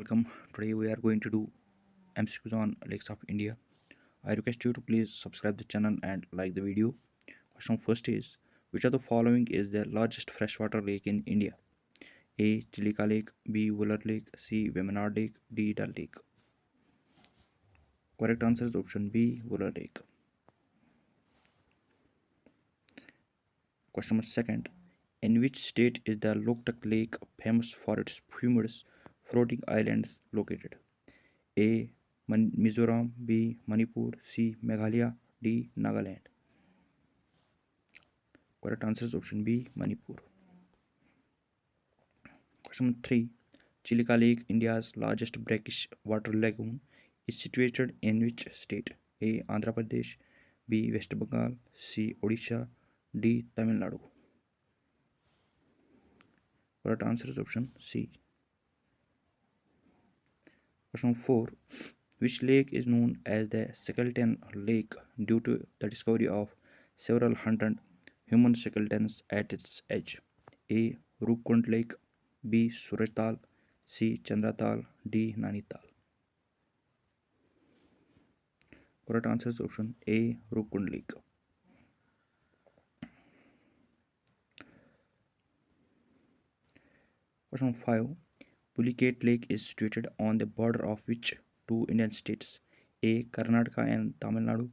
welcome. Today we are going to do MCQs on lakes of India. I request you to please subscribe the channel and like the video. Question first is, which of the following is the largest freshwater lake in India? A. Chilika Lake, B. Wular Lake, C. Vemanad Lake, D. Dal Lake. Correct answer is option B. Wular Lake. Question number second, in which state is the Loktak Lake famous for its humorous floating islands located? A. Mizoram, B. Manipur, C. Meghalaya, D. Nagaland. Correct answer is option B. Manipur. Question number 3. Chilika Lake, India's largest brackish water lagoon, is situated in which state? A. Andhra Pradesh, B. West Bengal, C. Odisha, D. Tamil Nadu. Correct answer is option C. Question 4. Which lake is known as the skeleton lake due to the discovery of several hundred human skeletons at its edge? A. Rupkund Lake, B. Surajtal, C. Chandratal, D. Nainital. Correct answer is option A. Rupkund Lake. Question 5. Pulicat Lake is situated on the border of which two Indian states? A. Karnataka and Tamil Nadu,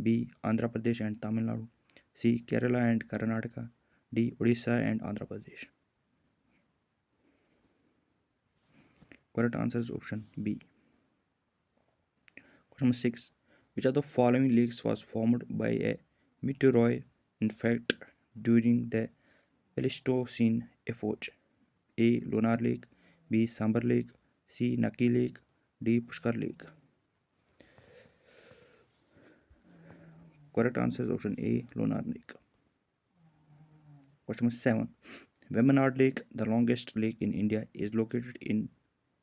B. Andhra Pradesh and Tamil Nadu, C. Kerala and Karnataka, D. Odisha and Andhra Pradesh. Correct answer is option B. Question number 6. Which of the following lakes was formed by a meteoroid effect during the Pleistocene epoch? A. Lonar Lake, B. Sambar Lake, C. Naki Lake, D. Pushkar Lake. Correct answer is option A. Lonar Lake. Question number 7. Vemanad Lake, the longest lake in India, is located in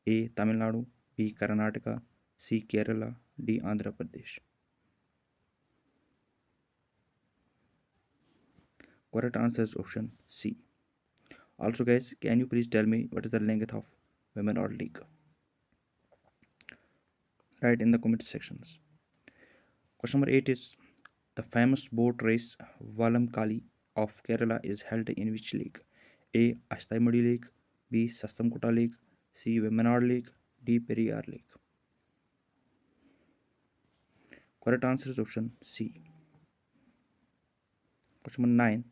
A. Tamil Nadu, B. Karnataka, C. Kerala, D. Andhra Pradesh. Correct answer is option C. Also guys, can you please tell me what is the length of Vemanad Lake? Write in the comment sections. Question number 8 is, the famous boat race Valamkali of Kerala is held in which lake? A. Astamudi Lake, B. Sastamkota Lake, C. Vemanad Lake, D. Periyar Lake. Correct answer is option C. Question number 9.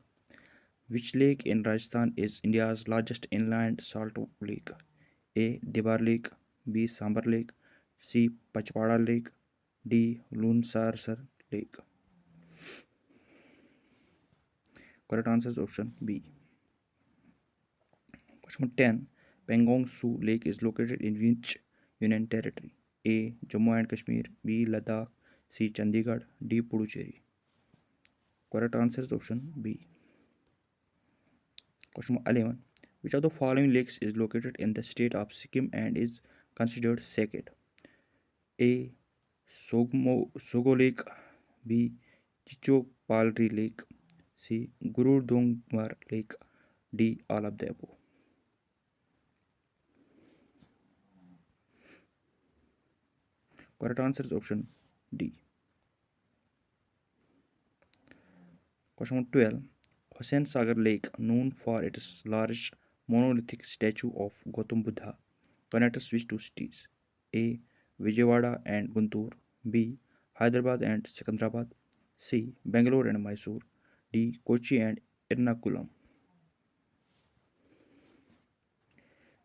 Which lake in Rajasthan is India's largest inland salt lake? A. Debar Lake, B. Sambar Lake, C. Pachpada Lake, D. Lunsar Lake. Correct answer is option B. Question number 10. Pangong Su Lake is located in which Union Territory? A. Jammu and Kashmir, B. Ladakh, C. Chandigarh, D. Puducherry. Correct answer is option B. Question number 11. Which of the following lakes is located in the state of Sikkim and is considered sacred? A. Sogo Lake, B. Chichopalri Lake, C. Guru Dongmar Lake, D. All of the above. Correct answer is option D. Question number 12. Hussain Sagar Lake, known for its large monolithic statue of Gautam Buddha, connects which two cities? A. Vijayawada and Guntur, B. Hyderabad and Secunderabad, C. Bangalore and Mysore, D. Kochi and Ernakulam.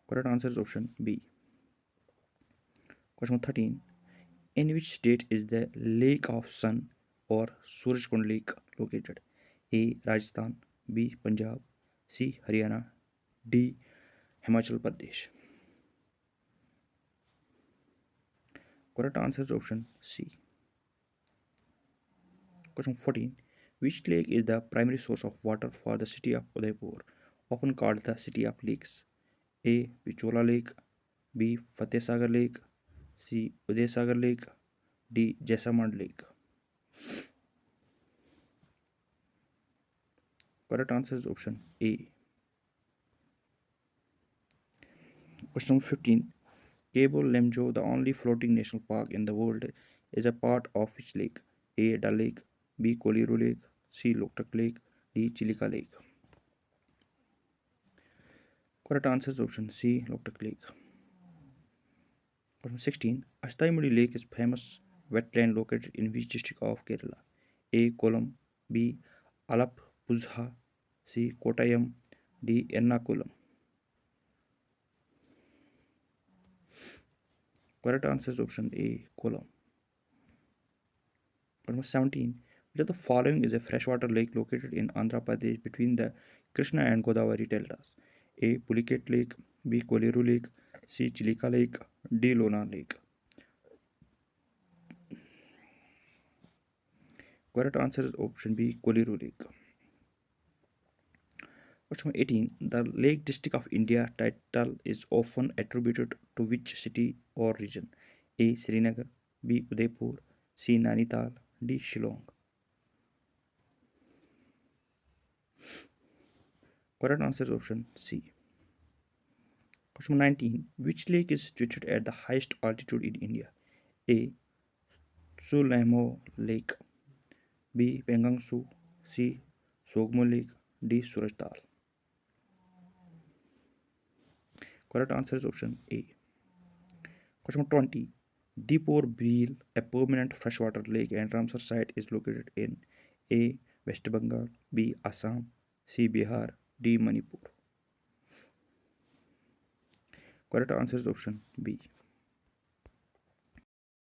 Correct answer is option B. Question 13. In which state is the Lake of Sun or Surajkund Lake located? A. Rajasthan, B. Punjab, C. Haryana, D. Himachal Pradesh. Correct answer is option C. Question 14. Which lake is the primary source of water for the city of Udaipur, often called the city of lakes? A. Pichola Lake, B. Fateh Sagar Lake, C. Uday Sagar Lake, D. Jaisamand Lake. Correct answer is option A. Question 15. Cabo Lemjo, the only floating national park in the world, is a part of which lake? A. Dal Lake, B. Koliru Lake, C. Loktak Lake, D. Chilika Lake. Correct answer is option C. Loktak Lake. Question 16. Astaimudi Lake is famous wetland located in which district of Kerala? A. Kollam, B. Alappuzha, C. Kottayam, D. Ernakulam. Correct answer is option A. Kollam. Question 17. Which of the following is a freshwater lake located in Andhra Pradesh between the Krishna and Godavari deltas? A. Pulicat Lake, B. Koliru Lake, C. Chilika Lake, D. Lonar Lake. Correct answer is option B. Koliru Lake. Question 18. The Lake District of India title is often attributed to which city or region? A. Srinagar, B. Udaipur, C. Nainital, D. Shillong. Correct answer is option C. Question 19. Which lake is situated at the highest altitude in India? A. Sulamo Lake, B. Pengangsu, C. Sogmo Lake, D. Surajtal. Correct answer is option A. Question 20. Deepor Bheel, a permanent freshwater lake and Ramsar site, is located in A. West Bengal, B. Assam, C. Bihar, D. Manipur. Correct answer is option B.